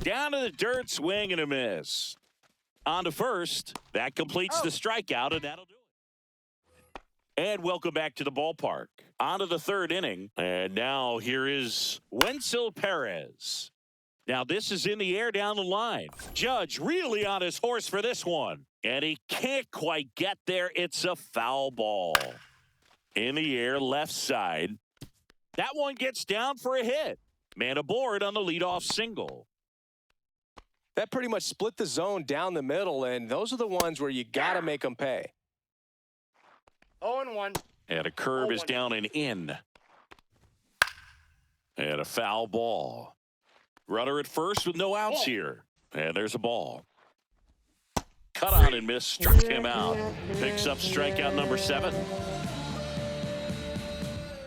Down to the dirt, swing and a miss. On to first. That completes the strikeout, and that'll do it. And welcome back to the ballpark. On to the third inning. And now here is Wenzel Perez. Now this is in the air down the line. Judge really on his horse for this one. And he can't quite get there. It's a foul ball. In the air, left side. That one gets down for a hit. Man aboard on the leadoff single. That pretty much split the zone down the middle, and those are the ones where you got to make them pay. 0-1. And a curve is down and in. And a foul ball. Runner at first with no outs here. And there's a ball. Cut on and miss, struck him out. Picks up strikeout number 7.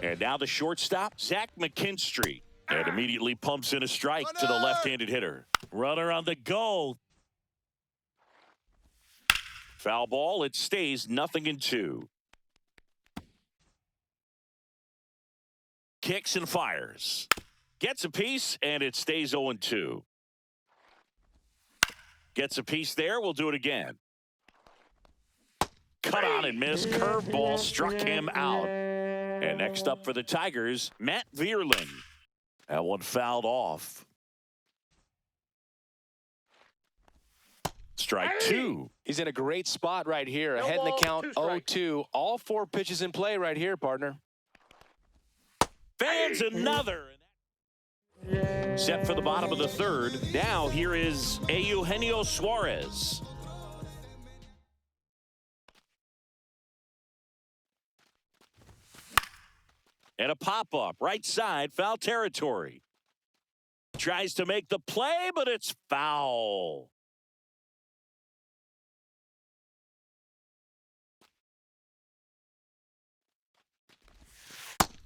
And now the shortstop, Zach McKinstry. And immediately pumps in a strike to the left-handed hitter. Runner on the go. Foul ball, it stays 0-2. Kicks and fires. Gets a piece, and it stays 0-2. Gets a piece there, we'll do it again. Cut on and miss, curveball struck him out. And next up for the Tigers, Matt Vierling. That one fouled off. Strike 2. He's in a great spot right here. Ahead in the count, 0-2. All 4 pitches in play right here, partner. Fans another. Set for the bottom of the third. Now here is Eugenio Suarez. And a pop-up, right side, foul territory. Tries to make the play, but it's foul.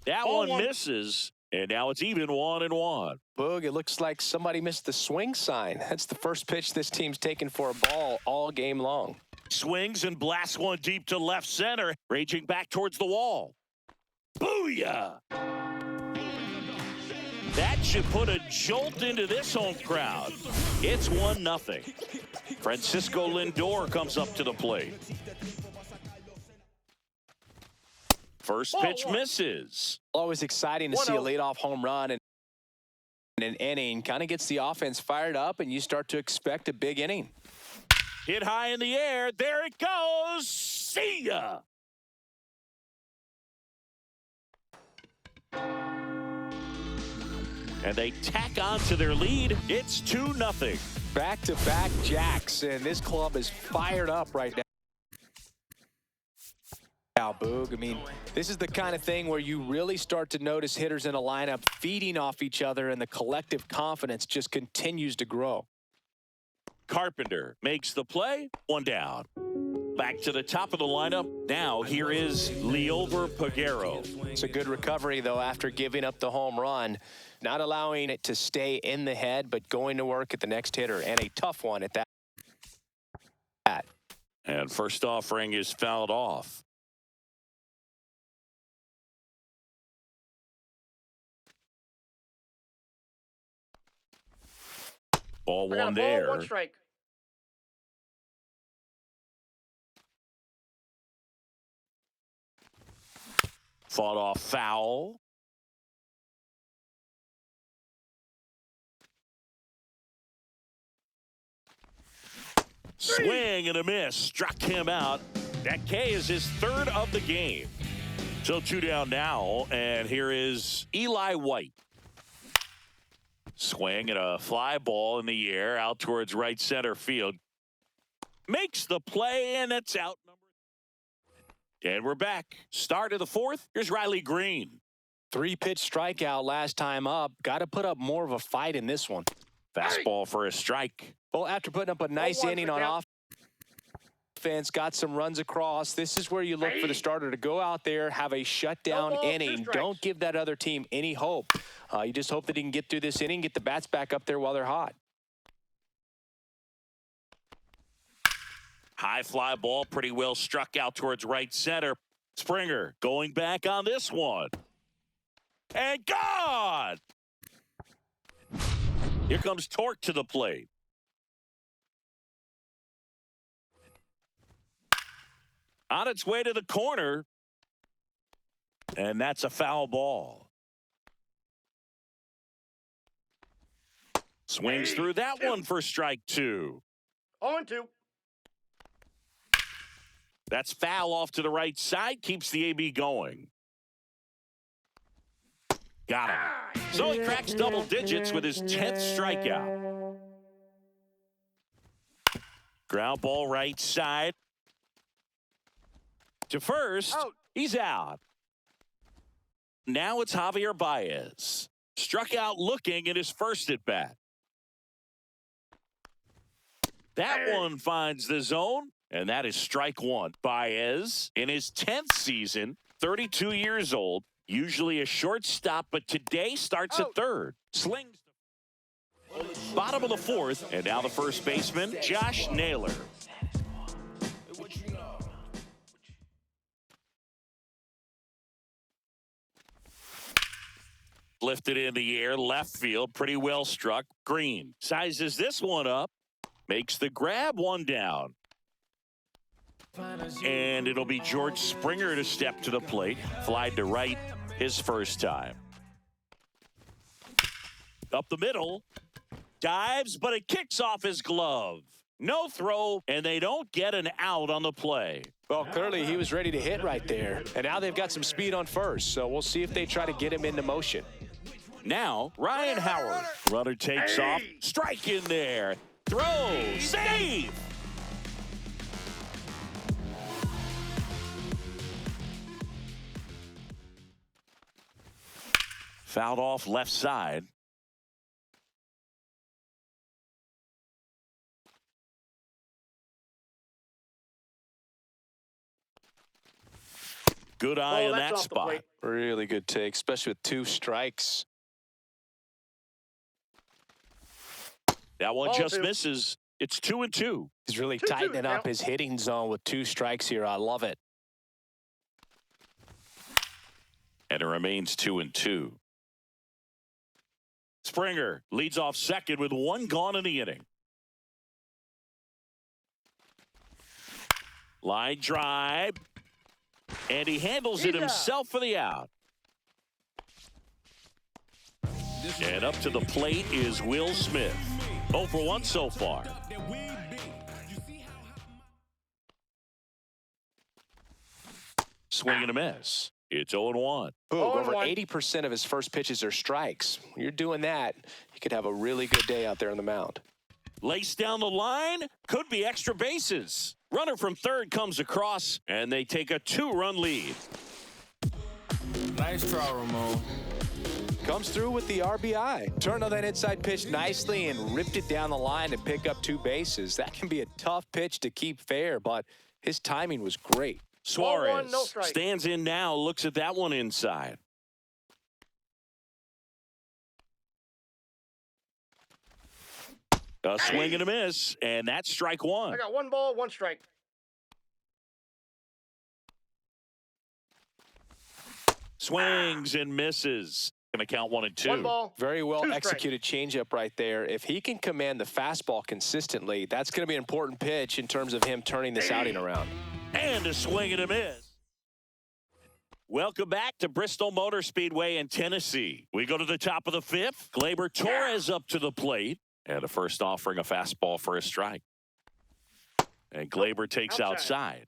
That one misses, and now it's even 1-1. Boog, it looks like somebody missed the swing sign. That's the first pitch this team's taken for a ball all game long. Swings and blasts one deep to left center, raging back towards the wall. Booyah! That should put a jolt into this home crowd. It's 1-0. Francisco Lindor comes up to the plate. First pitch misses. Always exciting to see a leadoff home run and an inning. Kind of gets the offense fired up, and you start to expect a big inning. Hit high in the air. There it goes. See ya! And they tack on to their lead. It's 2-0. Back-to-back jacks, and this club is fired up right now. Boog, I mean, this is the kind of thing where you really start to notice hitters in a lineup feeding off each other, and the collective confidence just continues to grow. Carpenter makes the play. 1 down. Back to the top of the lineup. Now here is Liover Peguero. It's a good recovery, though, after giving up the home run. Not allowing it to stay in the head, but going to work at the next hitter, and a tough one at that. And first offering is fouled off. Ball one there. 1 strike. Fought off foul. Swing and a miss. Struck him out. That K is his 3rd of the game. So 2 down now. And here is Eli White. Swing and a fly ball in the air out towards right center field. Makes the play, and it's out. And we're back. Start of the 4th. Here's Riley Green. 3-pitch strikeout last time up. Got to put up more of a fight in this one. Fastball for a strike. Well, after putting up a nice inning on offense, got some runs across. This is where you look for the starter to go out there, have a shutdown inning. Don't give that other team any hope. You just hope that he can get through this inning, get the bats back up there while they're hot. High fly ball, pretty well struck out towards right center. Springer going back on this one. And gone! Here comes Torque to the plate. On its way to the corner. And that's a foul ball. Swings through that one for strike 2. 0-2. That's foul off to the right side. Keeps the AB going. Got him. So he cracks double digits with his 10th strikeout. Ground ball right side. To first. Out. He's out. Now it's Javier Baez. Struck out looking at his first at bat. That one finds the zone, and that is strike 1. Baez, in his 10th season, 32 years old, usually a shortstop, but today starts at third. Slings. Bottom of the 4th, and now the first baseman, Josh Naylor. Lifted in the air, left field, pretty well struck. Green sizes this one up. Makes the grab, one down. And it'll be George Springer to step to the plate. Flied to right his first time. Up the middle. Dives, but it kicks off his glove. No throw, and they don't get an out on the play. Well, clearly he was ready to hit right there. And now they've got some speed on first, so we'll see if they try to get him into motion. Now, Ryan Howard. Runner takes off. Strike in there. Throw. Save. Fouled off left side. Good eye in that spot. Really good take, especially with 2 strikes. That one just misses. It's 2-2. He's really tightening up his hitting zone with 2 strikes here. I love it. And it remains 2-2. Springer leads off second with 1 gone in the inning. Line drive. And he handles it himself for the out. And up to the plate is Will Smith. 0 for 1 so far. Swing and a miss. It's 0-1. Over 80% of his first pitches are strikes. When you're doing that, you could have a really good day out there on the mound. Lace down the line. Could be extra bases. Runner from third comes across, and they take a 2-run lead. Nice try, Ramon. Comes through with the RBI. Turned on that inside pitch nicely and ripped it down the line to pick up 2 bases. That can be a tough pitch to keep fair, but his timing was great. Suarez stands in now, looks at that one inside. A swing and a miss, and that's strike 1. I got 1 ball, 1 strike. Swings and misses. Going to count 1 and 2. 1 ball. Very well executed changeup right there. If he can command the fastball consistently, that's going to be an important pitch in terms of him turning this outing around. And a swing and a miss. Welcome back to Bristol Motor Speedway in Tennessee. We go to the top of the 5th. Gleyber Torres up to the plate. And a first offering a fastball for a strike. And Gleyber takes outside.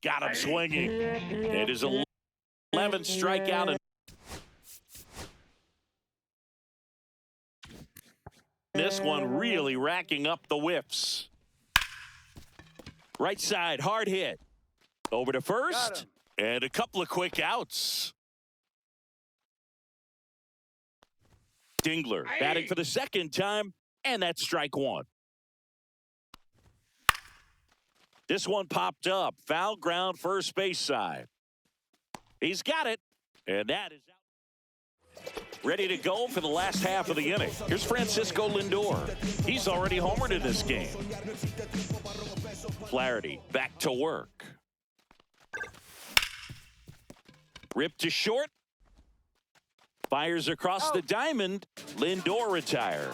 Got him swinging. It is 11th strikeout. And this one really racking up the whiffs. Right side, hard hit. Over to first. And a couple of quick outs. Dingler batting for the second time. And that's strike 1. This one popped up. Foul ground, first base side. He's got it. And that is out. ready to go for the last half of the inning. Here's Francisco Lindor. He's already homered in this game. Flaherty back to work. Ripped to short. Fires across the diamond. Lindor retired.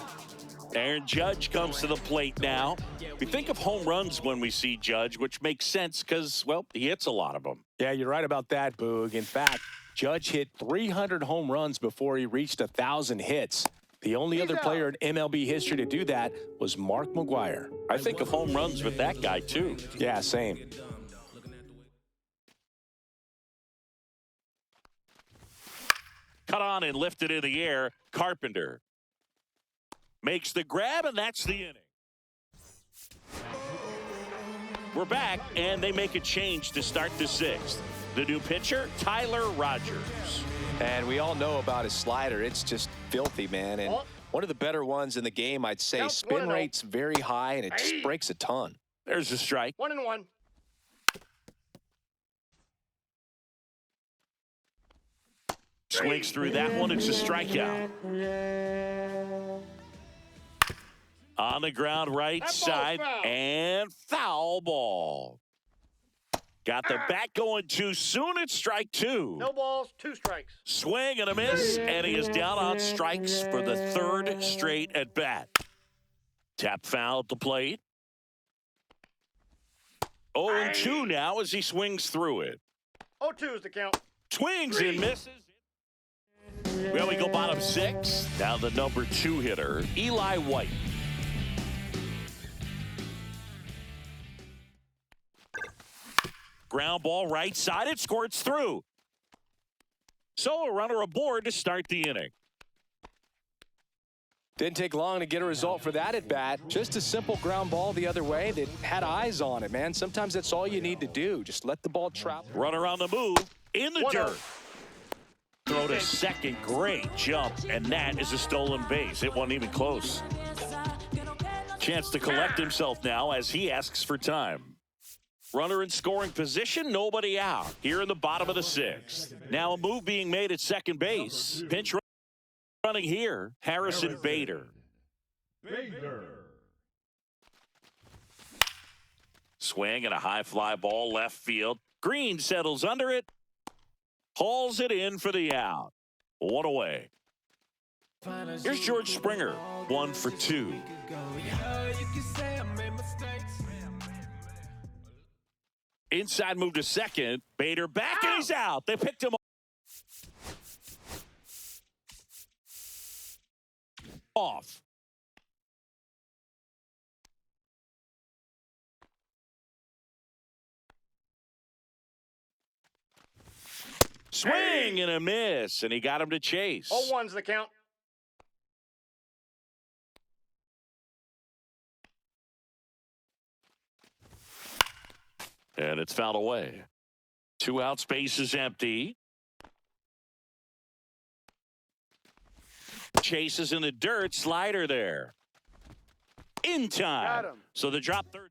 Aaron Judge comes to the plate now. We think of home runs when we see Judge, which makes sense because, well, he hits a lot of them. Yeah, you're right about that, Boog. In fact, Judge hit 300 home runs before he reached 1,000 hits. The only other player in MLB history to do that was Mark McGwire. I think of home runs with that guy, too. Yeah, same. Cut on and lifted in the air. Carpenter makes the grab, and that's the inning. We're back, and they make a change to start the sixth. The new pitcher, Tyler Rogers. And we all know about his slider. It's just filthy, man. And one of the better ones in the game, I'd say. Spin rate's very high, and it just breaks a ton. There's a strike. 1-1. Swings through that one. It's a strikeout. On the ground, right side, and foul ball. Got the bat going too soon. It's strike two. No balls, 2 strikes. Swing and a miss, and he is down on strikes for the third straight at bat. Tap foul at the plate. 0-2 now as he swings through it. 0-2 is the count. Swings and misses. Well, we go bottom 6. Now the number 2 hitter, Eli White. Ground ball right side. It squirts through. So a runner aboard to start the inning. Didn't take long to get a result for that at bat. Just a simple ground ball the other way that had eyes on it, man. Sometimes that's all you need to do. Just let the ball travel. Runner on the move in the dirt. Throw to second. Great jump. And that is a stolen base. It wasn't even close. Chance to collect himself now as he asks for time. Runner in scoring position, nobody out. Here in the bottom of the 6th. Now a move being made at second base. Pinch running here, Harrison Bader. Swing and a high fly ball left field. Green settles under it. Hauls it in for the out. 1 away. Here's George Springer, 1 for 2. Inside move to second. Bader back, and he's out. They picked him off. Swing and a miss, and he got him to chase. 0-1's the count. And it's fouled away. 2 out, space is empty. Chases in the dirt, slider there. In time. So the drop third.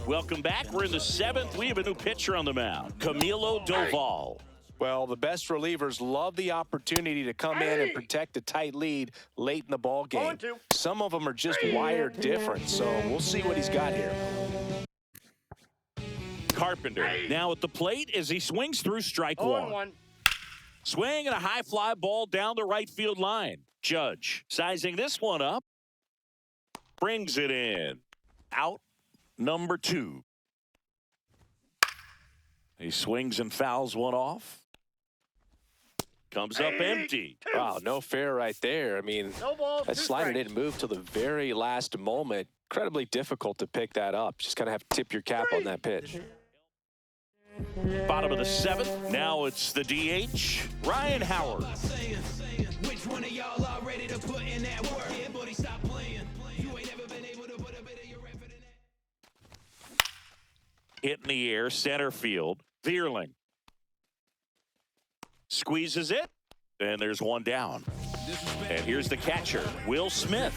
Welcome back. We're in the 7th. We have a new pitcher on the mound, Camilo Doval. Well, the best relievers love the opportunity to come in and protect a tight lead late in the ball game. Some of them are just wired different, so we'll see what he's got here. Carpenter now at the plate as he swings through strike 1. Swing and a high fly ball down the right field line. Judge sizing this one up. Brings it in. Out number 2. He swings and fouls one off. Comes up empty. Wow, no fair right there. I mean, that slider didn't move till the very last moment. Incredibly difficult to pick that up. Just kind of have to tip your cap on that pitch. Bottom of the 7th. Now it's the DH, Ryan Howard. Which one of y'all are ready to put in that work? Yeah, buddy, stop playing. You ain't ever been able to put a bit of your effort in that. Hit in the air, center field. Vierling squeezes it, and there's one down. And here's the catcher, Will Smith.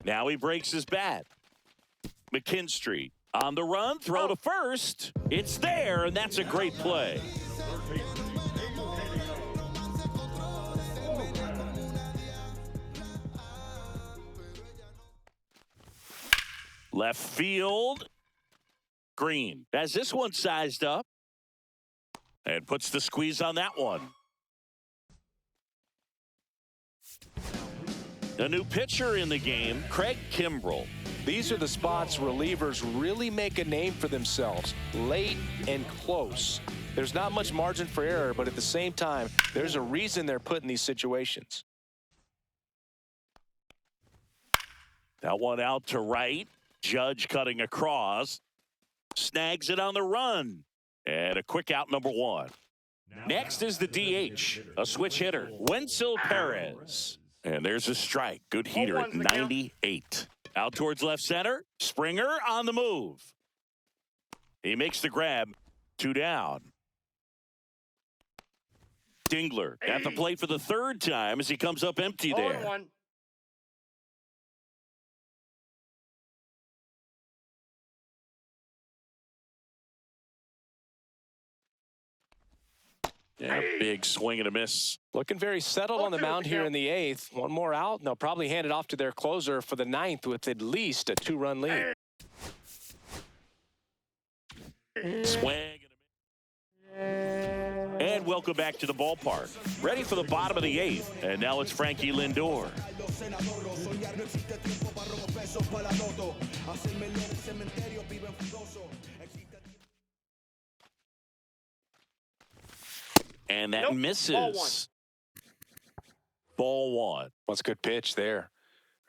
Now he breaks his bat. McKinstry On the run, throw to first. It's there, and that's a great play. Left field. Green has this one sized up and puts the squeeze on that one. A new pitcher in the game, Craig Kimbrell. These are the spots relievers really make a name for themselves, late and close. There's not much margin for error, but at the same time, there's a reason they're put in these situations. That one out to right. Judge cutting across. Snags it on the run. And a quick out, number one. Next is the DH, a switch hitter, Wenzel Perez. And there's a strike. Good heater at 98. Out towards left center. Springer on the move. He makes the grab. 2 down. Dingler at the plate for the third time as he comes up empty there. 0-1. Yeah, big swing and a miss. Looking very settled on the mound here in the 8th. One more out, and they'll probably hand it off to their closer for the 9th with at least a 2-run lead. Swing and a miss. And welcome back to the ballpark. Ready for the bottom of the 8th. And now it's Frankie Lindor. And that misses. Ball one. What's a good pitch there.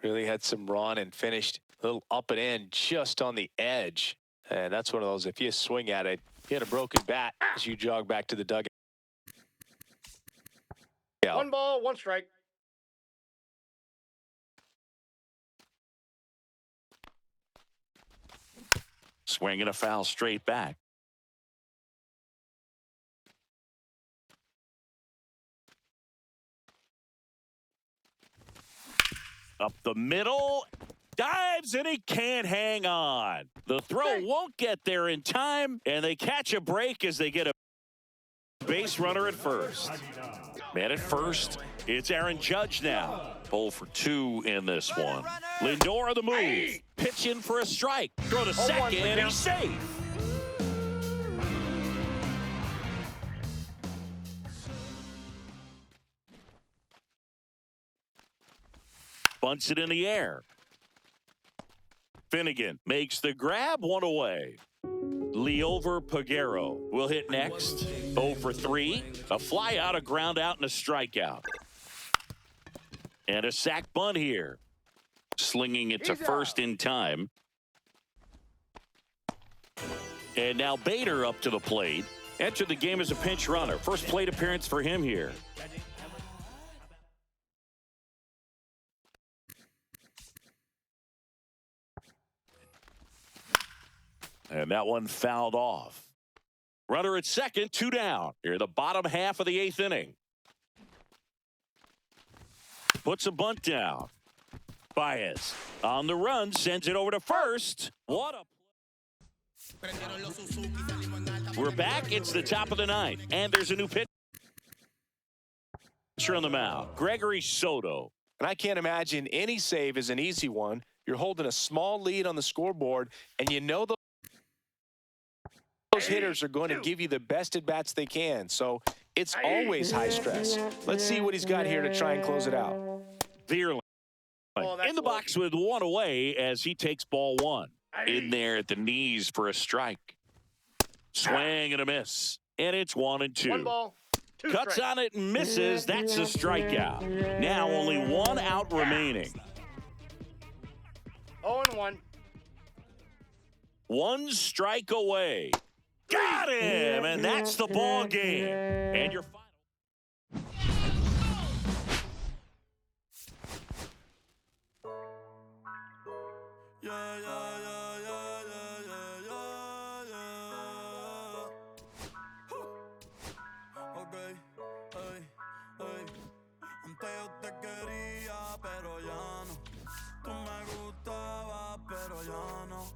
Really had some run and finished a little up and in just on the edge. And that's one of those, if you swing at it, you hit a broken bat as you jog back to the dugout. 1 ball, 1 strike. Swinging a foul straight back. Up the middle, dives, and he can't hang on. The throw won't get there in time, and they catch a break as they get a base runner at first. Man at first, it's Aaron Judge now. 0 for 2 in this one. Lindor on the move. Pitch in for a strike. Throw to second, and he's safe. Bunts it in the air. Finnegan makes the grab, 1 away. Leover Peguero will hit next. 0 for 3. A fly out, a ground out, and a strikeout. And a sac bunt here. Slinging it to first in time. And now Bader up to the plate. Entered the game as a pinch runner. First plate appearance for him here. And that one fouled off. Runner at second, 2 down. Here, the bottom half of the 8th inning. Puts a bunt down. Baez on the run, sends it over to first. What a... We're back. It's the top of the 9th. And there's a new pitcher on the mound, Gregory Soto. And I can't imagine any save is an easy one. You're holding a small lead on the scoreboard, and you know those hitters are going to give you the best at-bats they can. So it's always high stress. Let's see what he's got here to try and close it out. Vierling in the box with 1 away as he takes ball 1. In there at the knees for a strike. Swing and a miss. And it's 1 and 2. 1 ball, 2 Cuts strikes. on it and misses. That's a strikeout. Now only 1 out remaining. 0-1. 1 strike away. Got him, and that's the ball game. And your final. Okay, antes yo te quería, pero ya no. Tú me gustabas, pero ya no.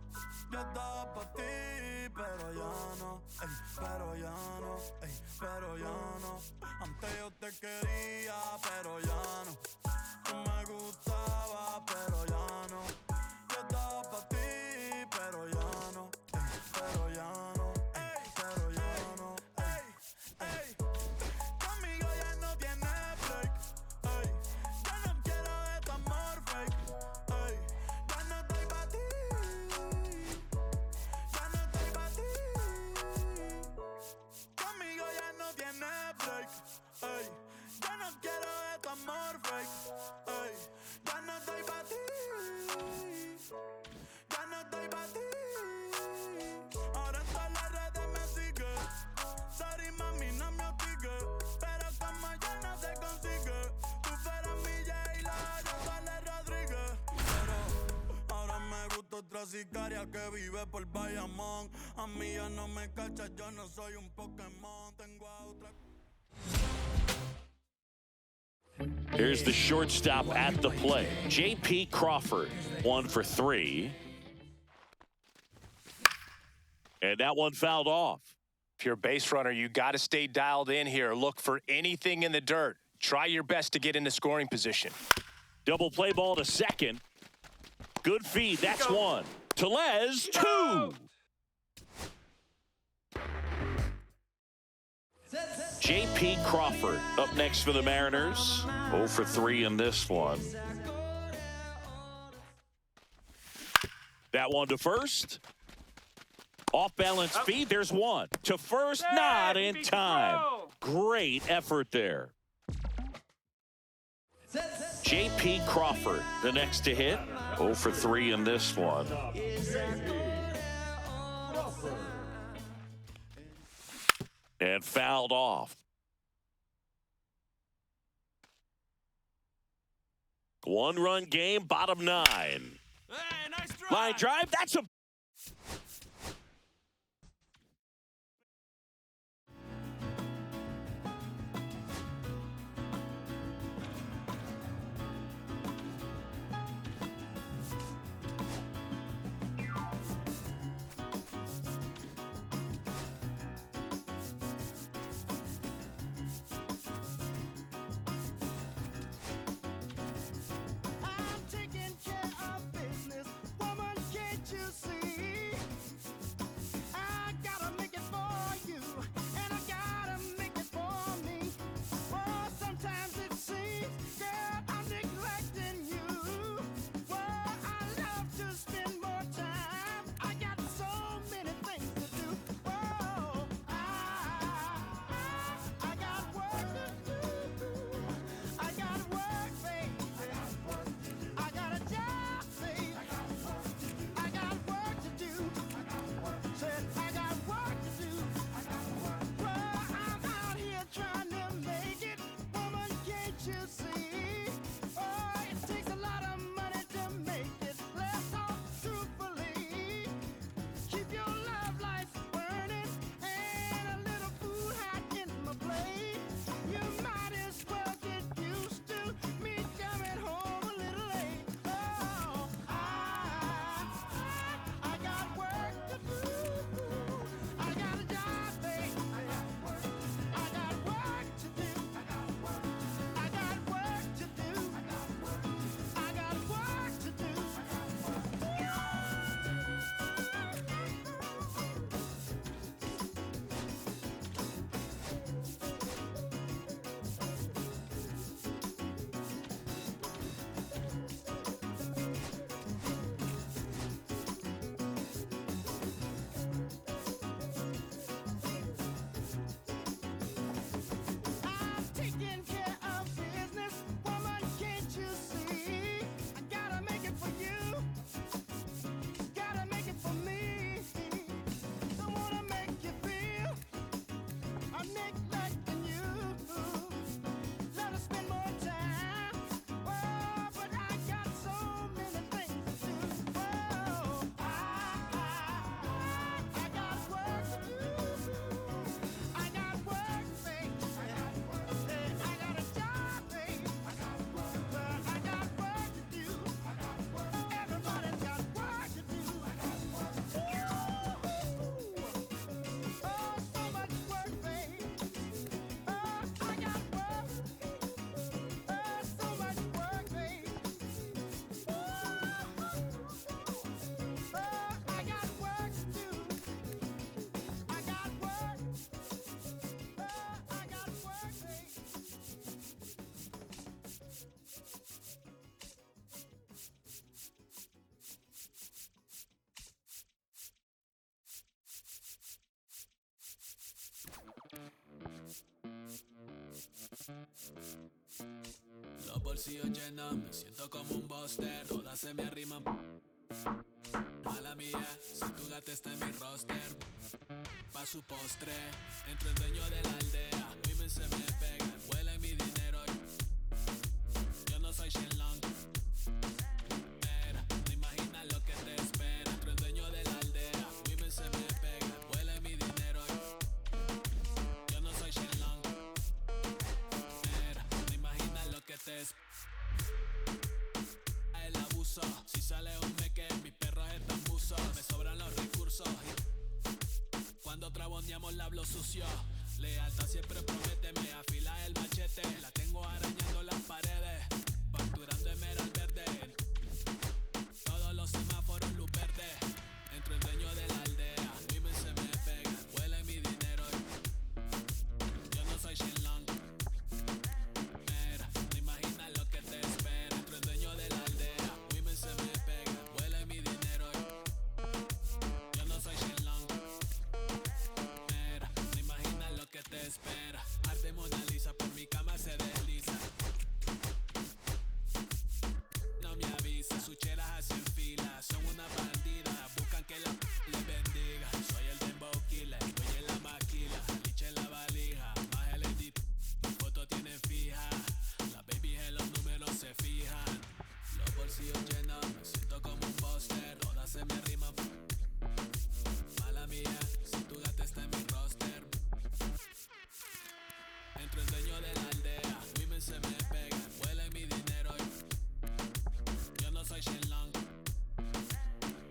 Yo estaba pa' ti, pero ya no, ey, pero ya no, ey, pero ya no. Antes yo te quería, pero ya no. Tú me gustaba, pero ya no. Yo estaba pa' ti, pero ya no, ey, pero ya no, ey, pero ya no, ey, ey. Conmigo ya no tiene break, ey. Ya no quiero de tu amor fake, ey. Ya no estoy pa' ti. Ya no estoy pa' ti. Conmigo ya no tiene break, ey. Ya no quiero de tu amor fake, ey. Ya no estoy pa' ti. Ya no estoy pa' ti. Ahora en todas las redes me sigue. Sorry mami, no me hostigue. Pero como ya no se consigue. Tú fueras mi J-Lo, yo Vale Rodríguez. Pero ahora me gusta otra sicaria que vive por Bayamón. A mí ya no me cachas, yo no soy un Pokémon. Tengo a otra. Here's the shortstop at the plate. J.P. Crawford, 1 for 3. And that one fouled off. If you're a base runner, you got to stay dialed in here. Look for anything in the dirt. Try your best to get into scoring position. Double play ball to second. Good feed. That's one. Tellez, 2. J.P. Crawford up next for the Mariners. 0 for 3 in this one. That one to first. Off-balance feed. There's one. To first, not in time. Great effort there. J.P. Crawford, the next to hit. 0 for 3 in this one. And fouled off. One-run game, bottom 9. Hey, nice drive. Line drive, that's a... I'm taking care of business. Woman, can't you see? Los bolsillos llenos, me siento como un buster. Todas se me arriman. Mala mía, si tu gata está en mi roster. Pa' su postre, entro el dueño de la aldea. Women se me pegan, huele mi dinero. Yo no soy Shenlong. Mira, no imaginas lo que te espera. Entro el dueño de la aldea. Women se me pegan, huele mi dinero. Yo no soy Shenlong. Mira, no imaginas lo que te espera. El abuso, si sale un meque, mis perros están buzos. Me sobran los recursos. Cuando traboneamos la hablo sucio. Lealtad siempre prométeme, afila el machete. La tengo arañando las paredes, facturando emerald verde. Todos los semáforos luz verde. Entro el dueño de la aldea. Women se me pegan, huele mi dinero. Yo no soy Shenlong. Mira, no imaginas lo que te espera. Entro el dueño de la aldea. Women se me pegan, huele mi dinero. Yo no soy Shenlong. Mira, no imaginas lo que te espera. Arte Mona Lisa, por mi cama se desliza. No me avisa, sus cheras hacen fila. Son una bandida, buscan que la les bendiga. Soy el dembow killer, voy en la maquila. Liche en la valija, más el edit. Foto tienen fija. Las babies en los números se fijan. Los bolsillos llenos, me siento como un buster. Todas se me arriman. Mala mía, si tu gata está en mi roster. Entro el dueño de la aldea. Women se me pegan, huele mi dinero. Yo no soy Shenlong.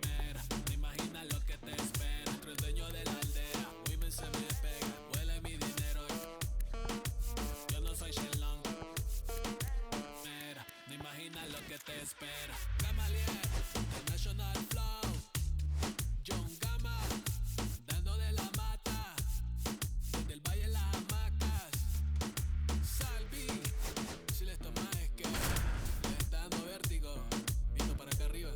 Mira, no imaginas lo que te espera. Entro el dueño de la aldea. Women se me pegan, huele mi dinero. Yo no soy Shenlong. Mira, no imaginas lo que te espera. Gamaliel, International Flow. John Gama, dando de la mata. Desde el valle en las hamacas. Salvi, si les tomas es que les está dando vértigo. Viendo para acá arriba.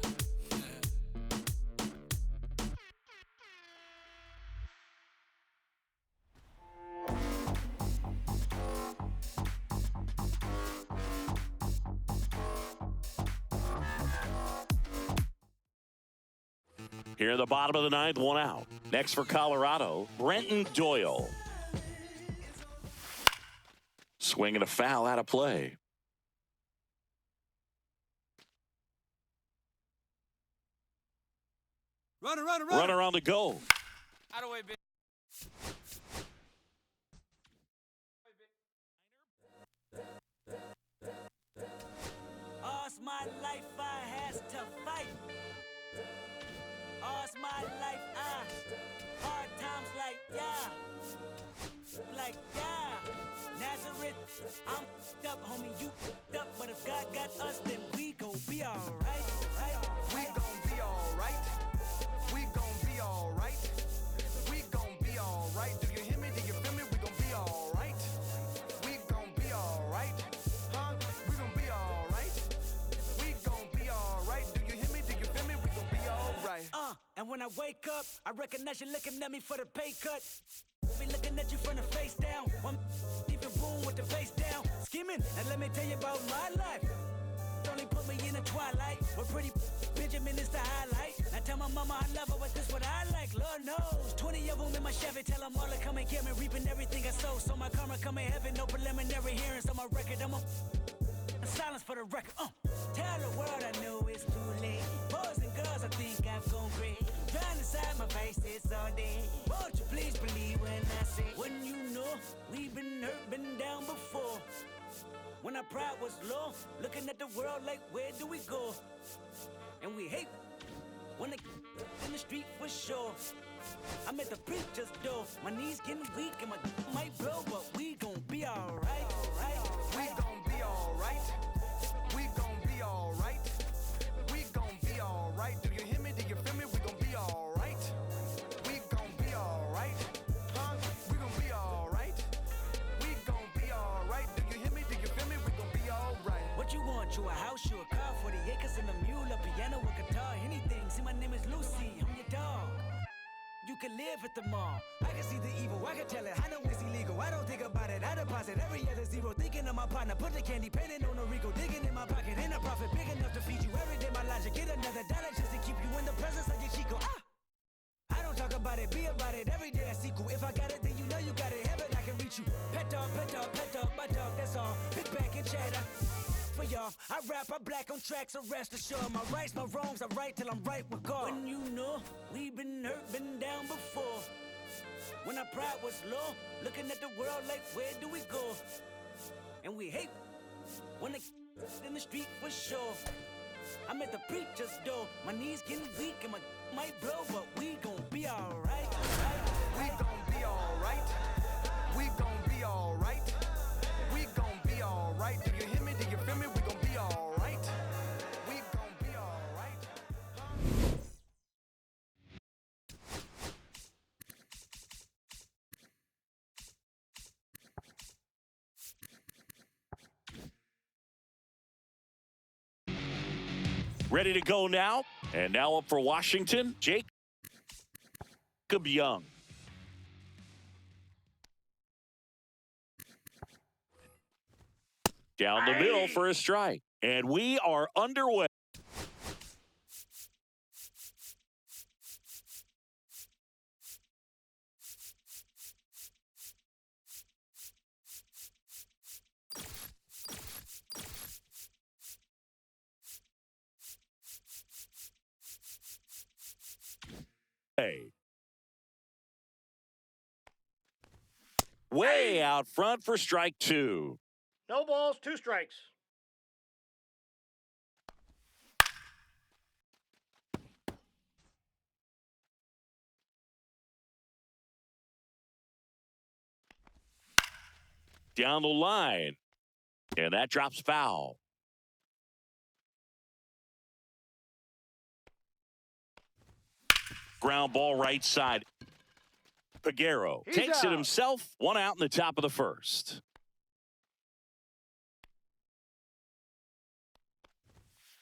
Here in the bottom of the ninth, one out. Next for Colorado, Brenton Doyle. Swinging a foul out of play. Runner on the goal. Out of way, big. All's my life I has to fight. All's my life hard times like Nazareth. I'm up, homie, you up, but if God got us, then we gon' be alright. We gon' be alright. We gon' be alright. We gon' be alright. Do you hear me? Do you feel me? We gon' be alright. We gon' be alright. Huh? We gon' be alright. We gon' be alright. Do you hear me? Do you feel me? We gon' be alright. And when I wake up, I recognize you looking at me for the pay cut. Be looking at you from the face down. One even boom with the face down. Skimming, and let me tell you about my life. Only put me in the twilight. Where pretty Benjamin is the highlight. I tell my mama I love her, but this what I like. Lord knows. 20 of them in my Chevy. Tell them all to come and get me. Reaping everything I sow. So my karma come in heaven. No preliminary hearings on my record. I'm a silence for the record. Tell the world I know it's too late. Boys and girls, I think I've gone great. Trying to side my faces all day. Won't you please believe when I say, when you know we've been hurt, been down before. When our pride was low, looking at the world like, where do we go? And we hate when they in the street for sure. I'm at the preacher's door. My knees getting weak and my might blow, but we gon' be alright. We gon' be alright. We gon' be alright. We gon' be alright. Do you hear me? Do you feel me? We gon' be alright. We gon' be alright. Huh? We gon' be alright. We gon' be alright. Do you hear me? Do you feel me? We gon' be alright. What you want? You a house, you a car, 40 acres and a mule, a piano, a guitar, anything. See, my name is Lucy, I'm your dog. You can live at the mall. I can see the evil, I can tell it. I know it's illegal. I don't think about it. I don't deposit. Every other zero, thinking of my partner. Put the candy painting on a Rico, digging in my pocket. In a profit big enough to feed you every day. My logic, get another dollar just to keep you in the presence of your Chico. I don't talk about it, be about it. Every day I sequel. If I got it, then you know you got it. Heaven, I can reach you. Pet dog, my dog, that's all. Big back and chatter. For y'all, I rap, I black on tracks, so rest assured. My rights, my wrongs, I right till I'm right with God. When you know, we been hurt, been down before. When our pride was low, looking at the world like, where do we go? And we hate when they in the street for sure. I'm at the preacher's door, my knees getting weak and my might blow, but we gon' be alright. We gon' be alright. We gon' be alright. We gon' be alright. Do you hear me? Do you feel me? We gon' be alright. We gon' be alright. Ready to go now. And now up for Washington, Jacob Young. Down the middle for a strike. And we are underway. Way out front for strike two. No balls, 2 strikes. Down the line. And that drops foul. Ground ball right side. Peguero takes it himself. 1 out in the top of the first.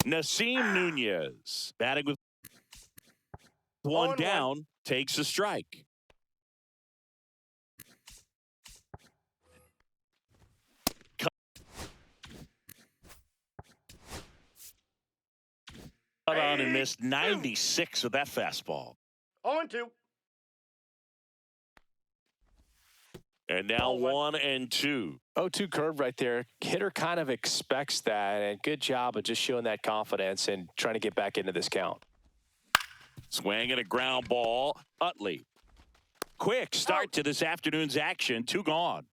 Nasim Nunez batting with 1 down, takes a strike. Cut on and missed 96 with that fastball. 0-2. And now 1-2. 0-2 curve right there. Hitter kind of expects that, and good job of just showing that confidence and trying to get back into this count. Swinging a ground ball. Utley. Quick start to this afternoon's action. 2 gone.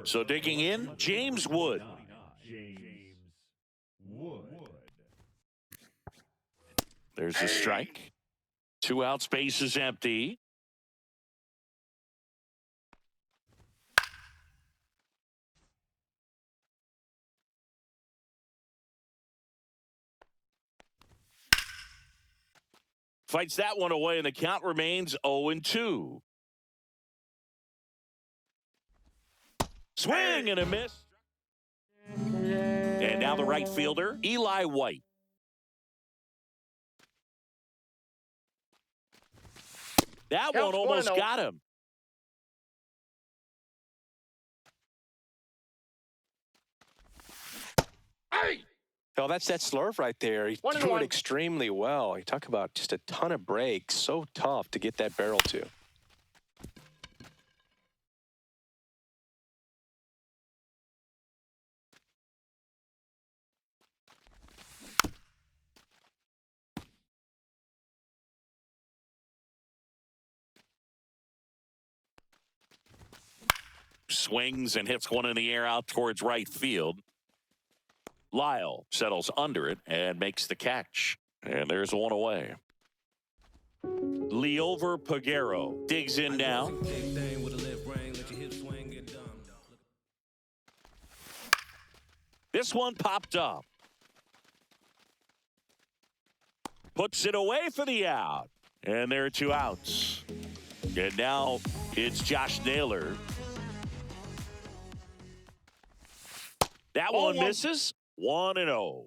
So digging in, James Wood. There's a strike. 2 out, space is empty. Fights that one away, and the count remains 0-2. Swing and a miss. And now the right fielder, Eli White. That one almost got him. Oh, that's that slurve right there. He threw it extremely well. You talk about just a ton of breaks. So tough to get that barrel to. Swings and hits one in the air out towards right field. Lyle settles under it and makes the catch. And there's one away. Leover Peguero digs in now. This one popped up. Puts it away for the out. And there are 2 outs. And now it's Josh Naylor. That one misses. 1-0.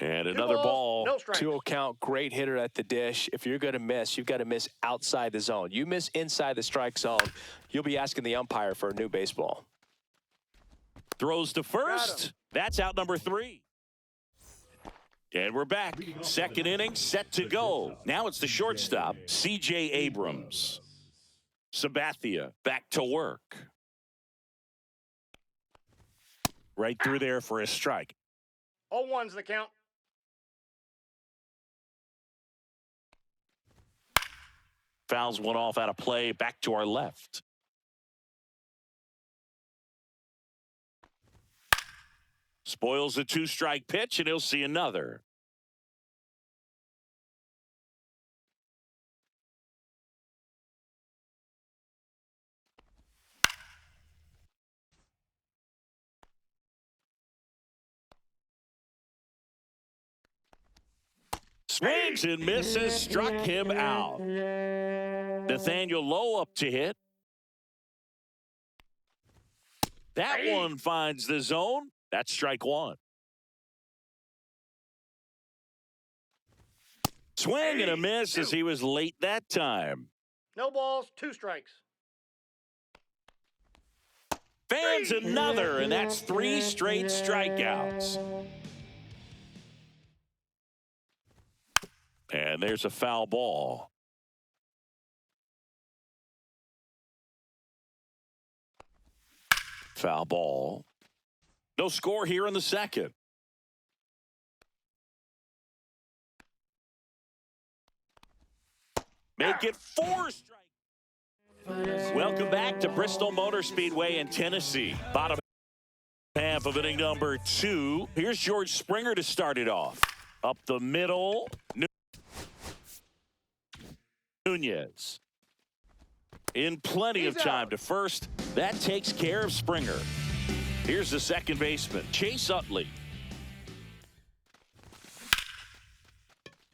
And 2 another balls, ball. no strikes. 2-0 count, great hitter at the dish. If you're going to miss, you've got to miss outside the zone. You miss inside the strike zone, you'll be asking the umpire for a new baseball. Throws to first. That's out number 3. And we're back. Second inning set to go. Now it's the shortstop, C.J. Abrams. Sabathia back to work. Right through there for a strike. 0-1's the count. Fouls one off out of play. Back to our left. Spoils the 2-strike pitch, and he'll see another. Swings and misses, struck him out. Nathaniel Lowe up to hit. That one finds the zone. That's strike 1. Swing and a miss as he was late that time. No balls, 2 strikes. Fans another, and that's 3 straight strikeouts. And there's a foul ball. Foul ball. No score here in the second. Make it 4 strikes. Welcome back to Bristol Motor Speedway in Tennessee. Bottom half of inning number 2. Here's George Springer to start it off. Up the middle. Nunez. In plenty of time to first. That takes care of Springer. Here's the second baseman, Chase Utley.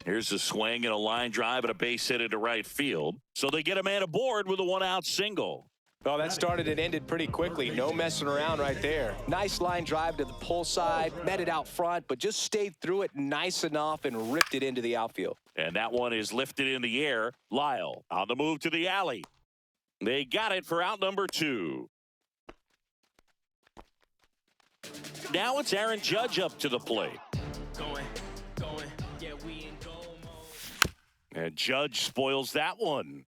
Here's a swing and a line drive and a base hit into right field. So they get a man aboard with a 1-out single. Well, that started and ended pretty quickly. No messing around right there. Nice line drive to the pull side, met it out front, but just stayed through it nice enough and ripped it into the outfield. And that one is lifted in the air. Lyle on the move to the alley. They got it for out number 2. Now it's Aaron Judge up to the plate. And Judge spoils that one.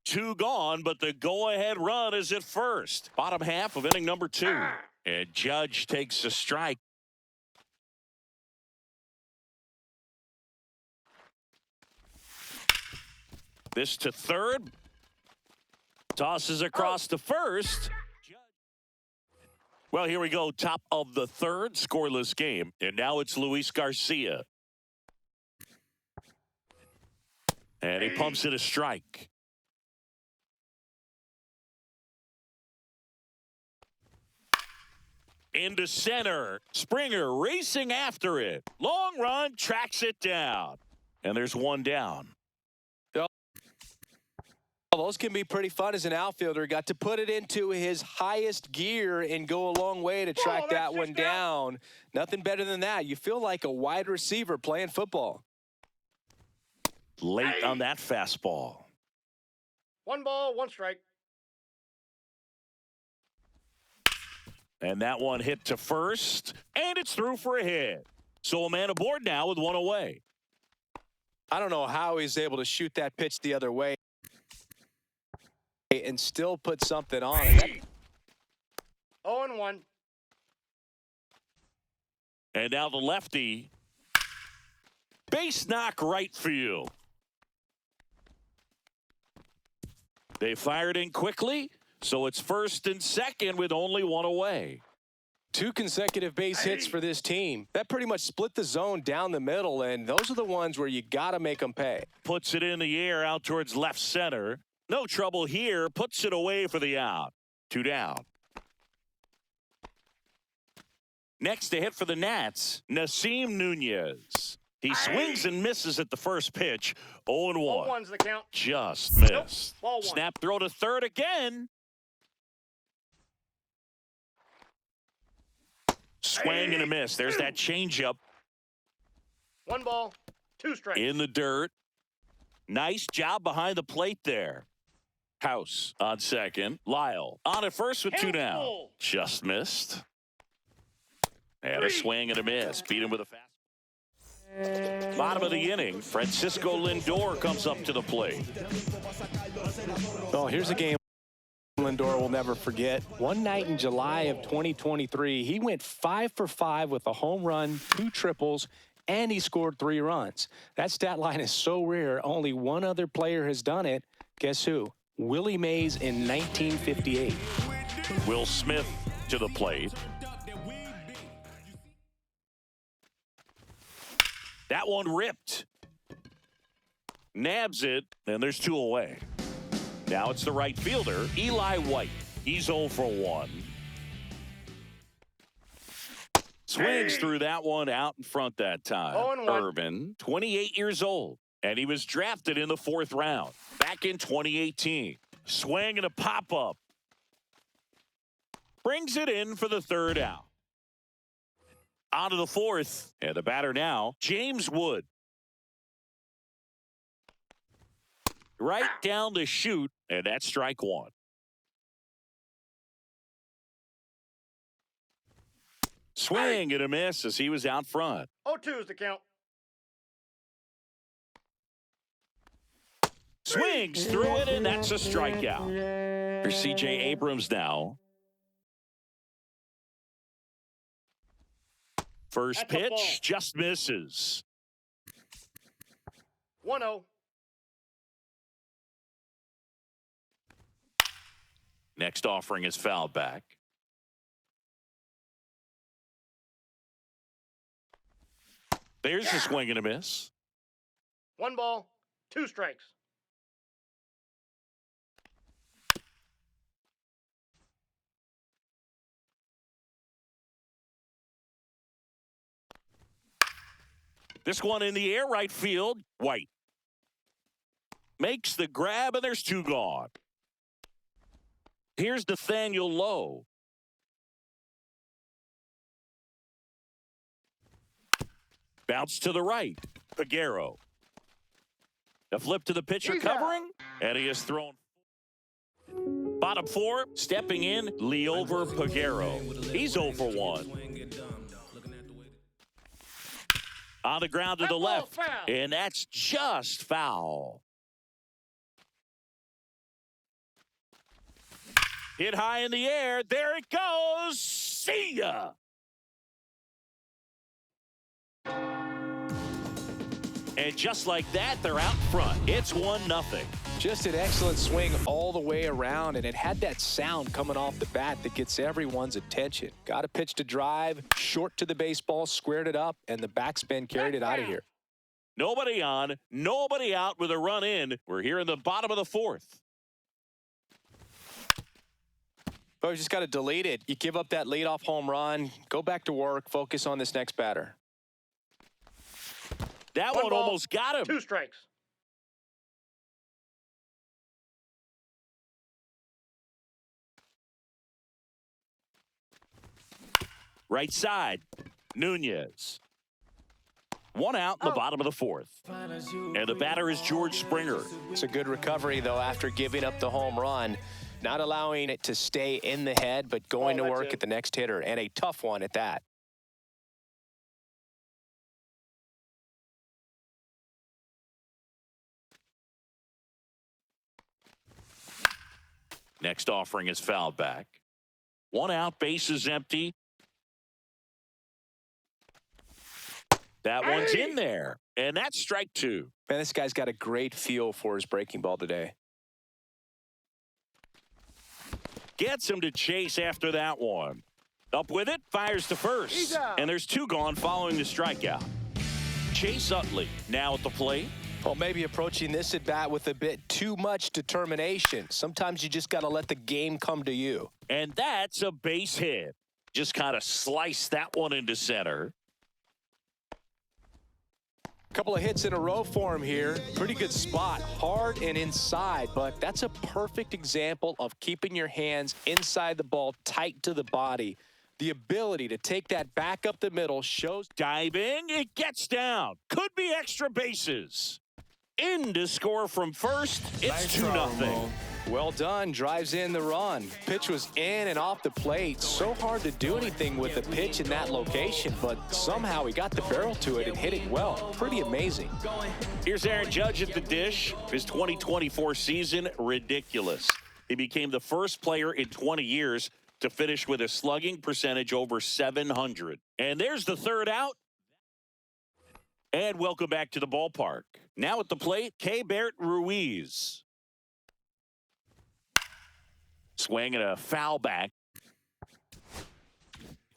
2 gone, but the go-ahead run is at first. Bottom half of inning number 2. And Judge takes a strike. This to third. Tosses across to first. Well, here we go. Top of the third, scoreless game. And now it's Luis Garcia. And he pumps it a strike. Into center. Springer racing after it. Long run, tracks it down. And there's 1 down. Those can be pretty fun as an outfielder. Got to put it into his highest gear and go a long way to track that one down. Nothing better than that. You feel like a wide receiver playing football. Late on that fastball. 1 ball, 1 strike. And that one hit to first, and it's through for a hit. So a man aboard now with 1 away. I don't know how he's able to shoot that pitch the other way and still put something on it. 0-1. And now the lefty. Base knock right field. They fired in quickly, so it's first and second with only 1 away. 2 consecutive base hits for this team. That pretty much split the zone down the middle, and those are the ones where you got to make them pay. Puts it in the air out towards left center. No trouble here. Puts it away for the out. 2 down. Next to hit for the Nats, Nasim Nunez. He swings and misses at the first pitch. 0-1. 0-1's the count. Just missed. Nope. Ball 1. Snap throw to third again. Swing and a miss. There's that changeup. 1 ball, 2 strikes. In the dirt. Nice job behind the plate there. House on second. Lyle on at first with 2 down. Handful. Just missed. And a swing and a miss. Beat him with a fast. Bottom of the inning, Francisco Lindor comes up to the plate. Oh, here's a game Lindor will never forget. One night in July of 2023, he went 5 for 5 with a home run, 2 triples, and he scored 3 runs. That stat line is so rare, only one other player has done it. Guess who? Willie Mays in 1958. Will Smith to the plate. That one ripped. Nabs it, and there's 2 away. Now it's the right fielder, Eli White. He's 0 for 1. Swings through that one out in front that time. 0-1. Urban, 28 years old, and he was drafted in the 4th round back in 2018. Swing and a pop-up. Brings it in for the 3rd out. On to the 4th, and the batter now, James Wood. Right down the chute, and that's strike 1. Swing and a miss as he was out front. 0-2 is the count. Swings through it, and that's a strikeout. Here's C.J. Abrams now. First That's a ball. pitch just misses. 1-0. Next offering is fouled back. There's a swing and a miss. 1 ball, 2 strikes. This one in the air, right field. White makes the grab, and there's 2 gone. Here's Nathaniel Lowe. Bounce to the right. Peguero. A flip to the pitcher He's covering, and he is thrown. Bottom 4, stepping in, Leover Peguero. He's 0 for 1. On the ground to That the ball's left, foul. and that's just foul. Hit high in the air. There it goes. See ya. And just like that, they're out front. It's 1-0. Just an excellent swing all the way around, and it had that sound coming off the bat that gets everyone's attention. Got a pitch to drive, short to the baseball, squared it up, and the backspin carried it out of here. Nobody on, nobody out with a run in. We're here in the bottom of the 4th. Oh, you just got to delete it. You give up that leadoff home run, go back to work, focus on this next batter. That 1 one ball, almost got him. 2 strikes. Right side, Nunez. 1 out in the bottom of the 4th. And the batter is George Springer. It's a good recovery, though, after giving up the home run. Not allowing it to stay in the head, but going to that's work it. at the next hitter, and a tough one at that. Next offering is fouled back. 1 out, bases empty. That one's in there, and that's strike 2. Man, this guy's got a great feel for his breaking ball today. Gets him to chase after that one. Up with it, fires to first. He's out. And there's 2 gone following the strikeout. Chase Utley now at the plate. Well, maybe approaching this at bat with a bit too much determination. Sometimes you just got to let the game come to you. And that's a base hit. Just kind of sliced that one into center. Couple of hits in a row for him here. Pretty good spot, hard and inside, but that's a perfect example of keeping your hands inside the ball, tight to the body. The ability to take that back up the middle shows. Diving, it gets down. Could be extra bases. In to score from first. It's 2-0. Well done. Drives in the run. Pitch was in and off the plate. So hard to do anything with the pitch in that location, but somehow he got the barrel to it and hit it well. Pretty amazing. Here's Aaron Judge at the dish. His 2024 season, ridiculous. He became the first player in 20 years to finish with a slugging percentage over 700. And there's the third out. And welcome back to the ballpark. Now at the plate, Keibert Ruiz. Swing and a foul back.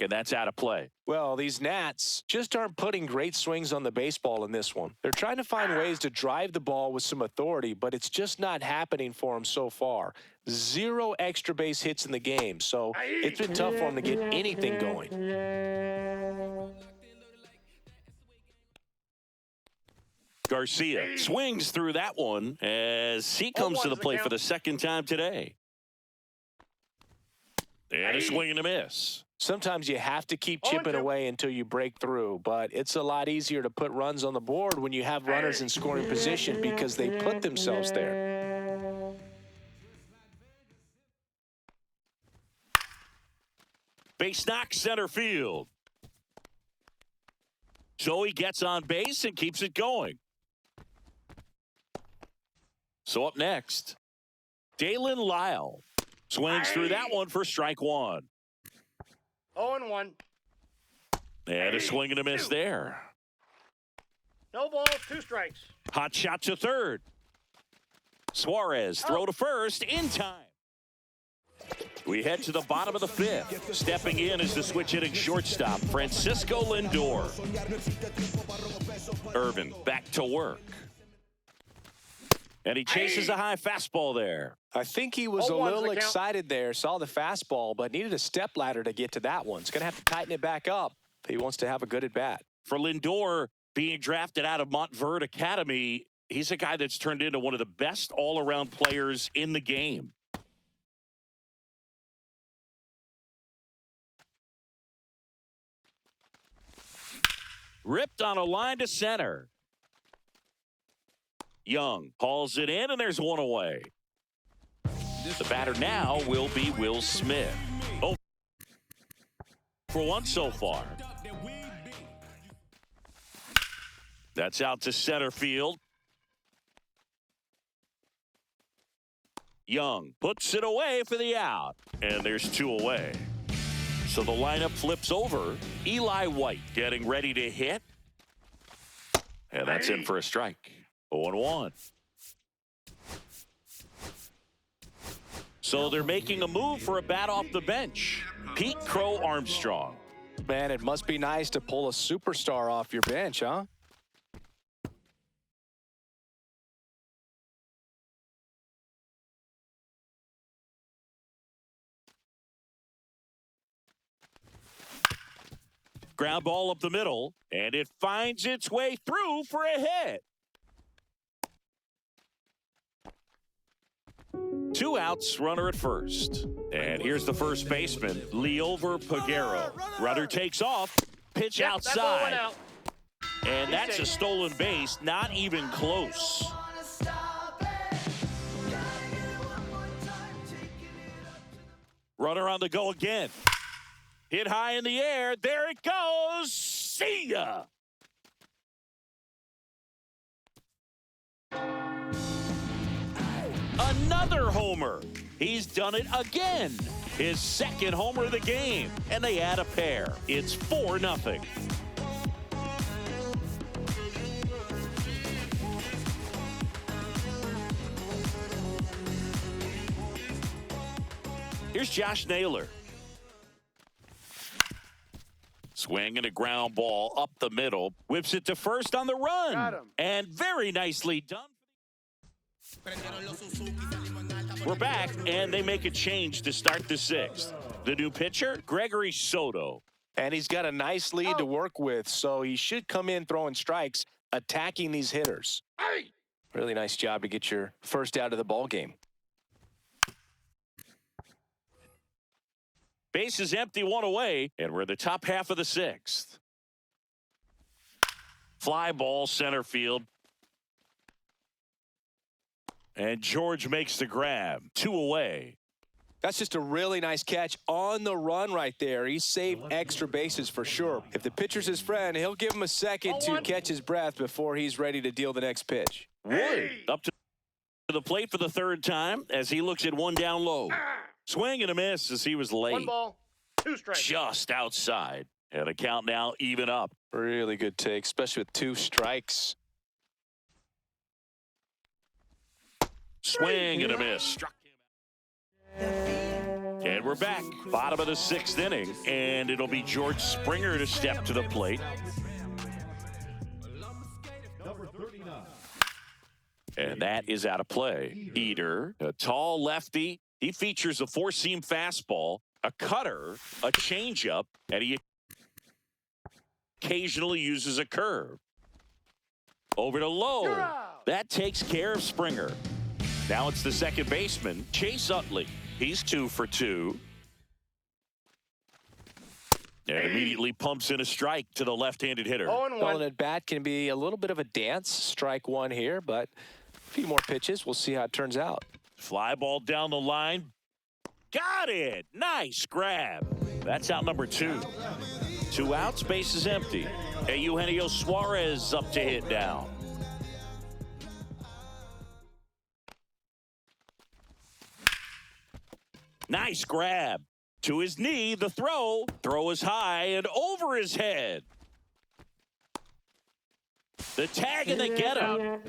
And that's out of play. Well, these Nats just aren't putting great swings on the baseball in this one. They're trying to find ways to drive the ball with some authority, but it's just not happening for them so far. 0 extra base hits in the game, so it's been tough for them to get anything going. Garcia swings through that one as he comes to the plate for the second time today. And a swing and a miss. Sometimes you have to keep chipping away until you break through, but it's a lot easier to put runs on the board when you have runners in scoring position because they put themselves there. Base knock center field. So he gets on base and keeps it going. So up next, Dalen Lyle swings through that one for strike one. 0-1. And a swing and a miss there. No balls, 2 strikes. Hot shot to third. Suarez throw to first in time. We head to the bottom of the 5th. Stepping in is the switch hitting shortstop, Francisco Lindor. Irvin back to work. And he chases a high fastball there. I think he was a little excited there, saw the fastball, but needed a step ladder to get to that one. He's going to have to tighten it back up if he wants to have a good at-bat. For Lindor, being drafted out of Montverde Academy, he's a guy that's turned into one of the best all-around players in the game. Ripped on a line to center. Young hauls it in, and there's one away. The batter now will be Will Smith. Oh, for one so far. That's out to center field. Young puts it away for the out, and there's 2 away. So the lineup flips over. Eli White getting ready to hit. And that's in for a strike. 0-1. So they're making a move for a bat off the bench. Pete Crow Armstrong. Man, it must be nice to pull a superstar off your bench, huh? Ground ball up the middle, and it finds its way through for a hit. 2 outs, runner at first. And here's the first baseman, Leover Peguero. Runner takes off, pitch outside. And that's a stolen base, not even close. Runner on the go again. Hit high in the air. There it goes. See ya. Another homer. He's done it again. His second homer of the game. And they add a pair. It's 4-0. Here's Josh Naylor. Swing and a ground ball up the middle. Whips it to first on the run. Got him. And very nicely done. We're back, and they make a change to start the 6th. The new pitcher, Gregory Soto. And he's got a nice lead to work with, so he should come in throwing strikes, attacking these hitters. Really nice job to get your first out of the ball game. Base is empty, one away, and we're in the top half of the sixth. Fly ball center field. And George makes the grab. 2 away. That's just a really nice catch on the run right there. He saved extra bases for sure. If the pitcher's his friend, he'll give him a second to catch his breath before he's ready to deal the next pitch. Wood up to the plate for the third time as he looks at one down low. Swing and a miss as he was late. 1 ball, 2 strikes. Just outside. And the count now even up. Really good take, especially with 2 strikes. Swing and a miss. Struck him. And we're back. Bottom of the 6th inning. And it'll be George Springer to step to the plate. And that is out of play. Eder, a tall lefty. He features a 4-seam fastball, a cutter, a changeup, and he occasionally uses a curve. Over to Lowe. That takes care of Springer. Now it's the second baseman, Chase Utley. He's 2 for 2. And immediately pumps in a strike to the left-handed hitter. 0-1. At bat can be a little bit of a dance. Strike 1 here, but a few more pitches. We'll see how it turns out. Fly ball down the line. Got it. Nice grab. That's out number 2. 2 outs, base is empty. And Eugenio Suarez up to hit now. Nice grab. To his knee, the throw. Throw is high and over his head. The tag and the get him.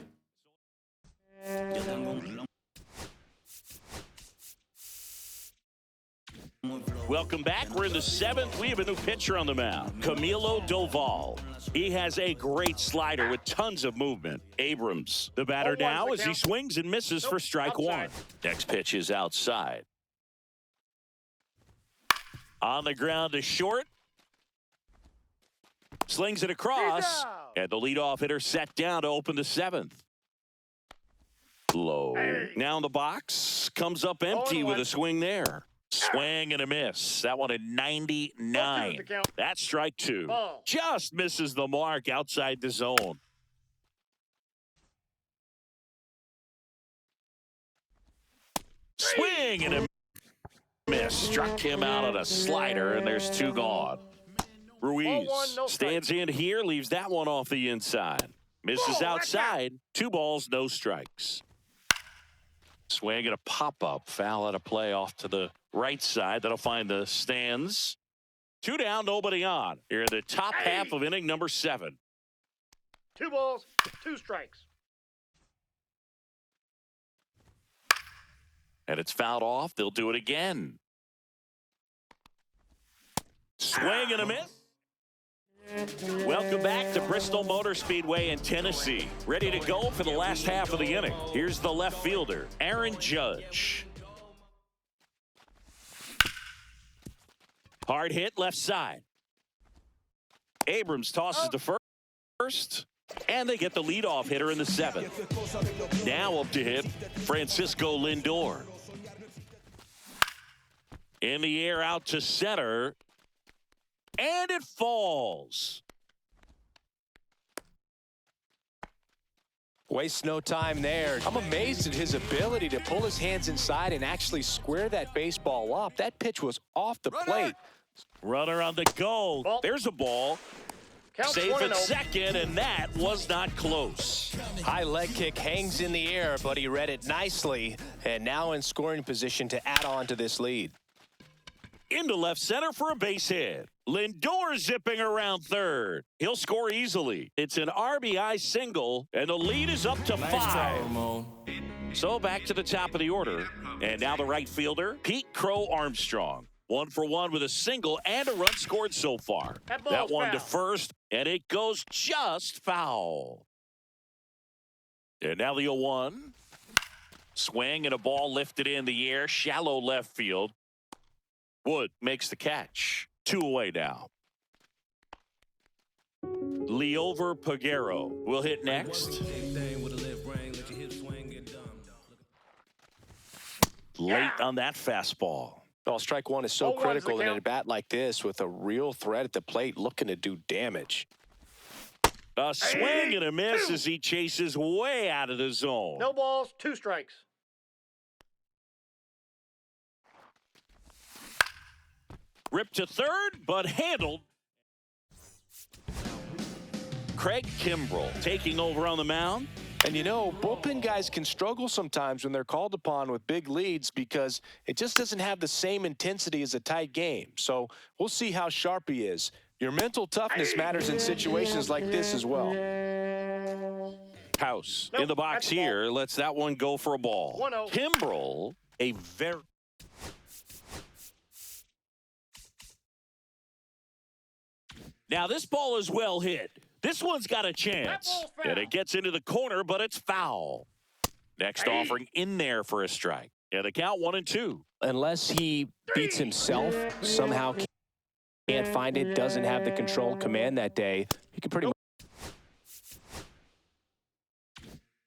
Welcome back. We're in the 7th. We have a new pitcher on the mound, Camilo Doval. He has a great slider with tons of movement. Abrams, the batter now as he swings and misses for strike 1. Next pitch is outside. On the ground to short. Slings it across. And the leadoff hitter set down to open the 7th. Low. Now in the box. Comes up empty with a swing there. Swing and a miss. That one at 99. That's strike 2. Just misses the mark outside the zone. Swing and a miss. Struck him out on a slider, and there's 2 gone. Ruiz stands in here, leaves that one off the inside. Misses outside. 2 balls, no strikes. Swing and a pop-up. Foul out of play off to the right side. That'll find the stands. 2 down, nobody on. You're in the top half of inning number 7. 2 balls, 2 strikes. And it's fouled off. They'll do it again. Swing and a miss. Welcome back to Bristol Motor Speedway in Tennessee. Ready to go for the last half of the inning. Here's the left fielder, Aaron Judge. Hard hit left side. Abrams tosses to first. And they get the leadoff hitter in the 7th. Now up to hit, Francisco Lindor. In the air out to center. And it falls. Wastes no time there. I'm amazed at his ability to pull his hands inside and actually square that baseball up. That pitch was off the plate. Runner on the go. There's a ball. Safe at second, and that was not close. High leg kick hangs in the air, but he read it nicely. And now in scoring position to add on to this lead. Into left center for a base hit. Lindor zipping around third. He'll score easily. It's an RBI single, and the lead is up to 5. So back to the top of the order. And now the right fielder, Pete Crow Armstrong. 1 for 1 with a single and a run scored so far. That one to first, and it goes just foul. And now the 0-1. Swing and a ball lifted in the air, shallow left field. Wood makes the catch. 2 away now. Leover Peguero will hit next. Late on that fastball. Well, strike one is so 0-1's the critical in a count. bat like this with a real threat at the plate looking to do damage. A swing and a miss as he chases way out of the zone. No balls, 2 strikes. Ripped to third, but handled. Craig Kimbrell taking over on the mound. And you know, bullpen guys can struggle sometimes when they're called upon with big leads because it just doesn't have the same intensity as a tight game. So we'll see how sharp he is. Your mental toughness matters in situations like this as well. House Nope, in the box that's a ball. here. Lets that one go for a ball. 1-0. Kimbrell, a very... Now this ball is well hit. This one's got a chance. ball's foul. And it gets into the corner, but it's foul. Next offering in there for a strike. And the count 1-2. Unless he beats himself, somehow can't find it, doesn't have the control command that day, he can pretty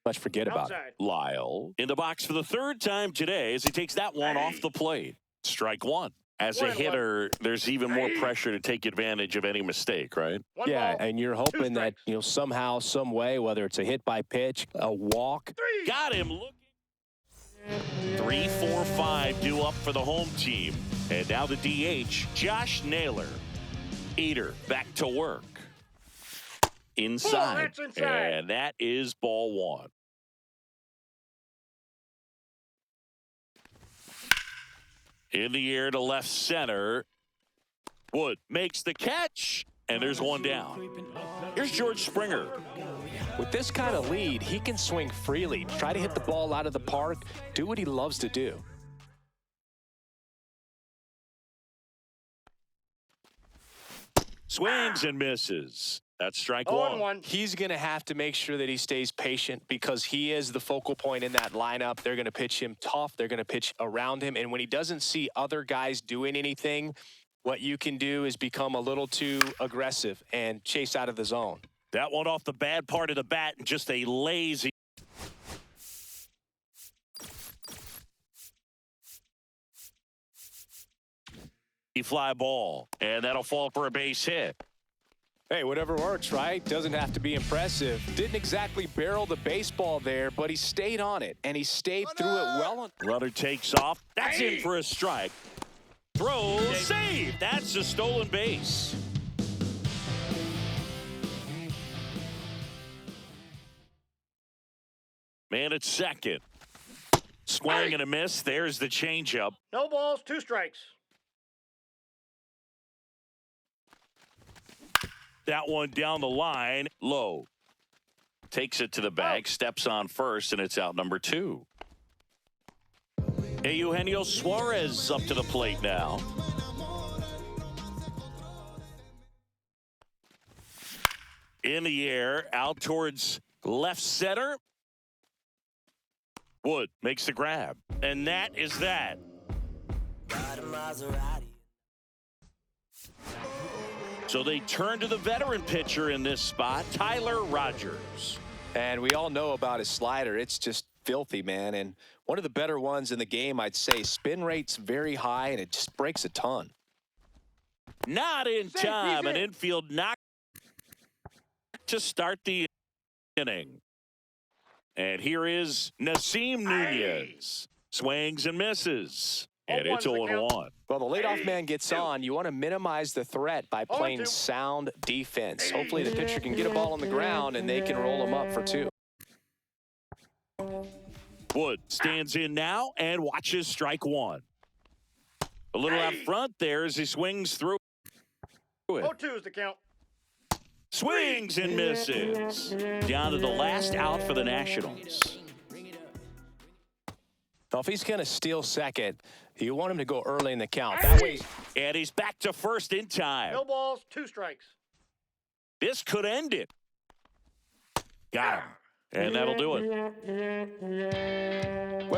much forget about it. Outside. Lyle in the box for the third time today as he takes that one off the plate. Strike one. As a 1-1. hitter, there's even more pressure to take advantage of any mistake, right? 1 Yeah, ball, and you're 2 hoping that, strikes. you know, somehow, some way, whether it's a hit by pitch, a walk. 3. Got him looking. 3, 4, 5 due up for the home team. And now the DH, Josh Naylor. Eater back to work. Inside. that's inside. And that is ball one. In the air to left center. Wood makes the catch. And there's one down. Here's George Springer. With this kind of lead, he can swing freely, try to hit the ball out of the park, do what he loves to do. Swings and misses. That's strike 0-1. He's going to have to make sure that he stays patient because he is the focal point in that lineup. They're going to pitch him tough. They're going to pitch around him. And when he doesn't see other guys doing anything, what you can do is become a little too aggressive and chase out of the zone. That one off the bad part of the bat and just a lazy. Fly ball, and that'll fall for a base hit. Hey, whatever works, right? Doesn't have to be impressive. Didn't exactly barrel the baseball there, but he stayed on it, and he stayed through it well. Runner takes off. That's in for a strike. Throw, save. That's a stolen base. Man at second. Swing and a miss. There's the changeup. No balls, 2 strikes. That one down the line, low. Takes it to the bag, steps on first, and it's out number 2. Hey, Eugenio Suarez up to the plate now. In the air, out towards left center. Wood makes the grab, and that is that. So they turn to the veteran pitcher in this spot, Tyler Rogers. And we all know about his slider. It's just filthy, man. And one of the better ones in the game, I'd say. Spin rate's very high, and it just breaks a ton. Not in time. An infield knock to start the inning. And here is Nasim Nunez. Swings and misses. And it's 0-1. Well, the leadoff man gets on. You want to minimize the threat by playing sound defense. Hopefully the pitcher can get a ball on the ground and they can roll him up for 2. Wood stands in now and watches strike one. A little out front there as he swings through it. 0-2 is the count. Swings and misses. Down to the last out for the Nationals. Well, if he's going to steal second, you want him to go early in the count. That way. And he's back to first in time. No balls, 2 strikes. This could end it. Got him. And that'll do it.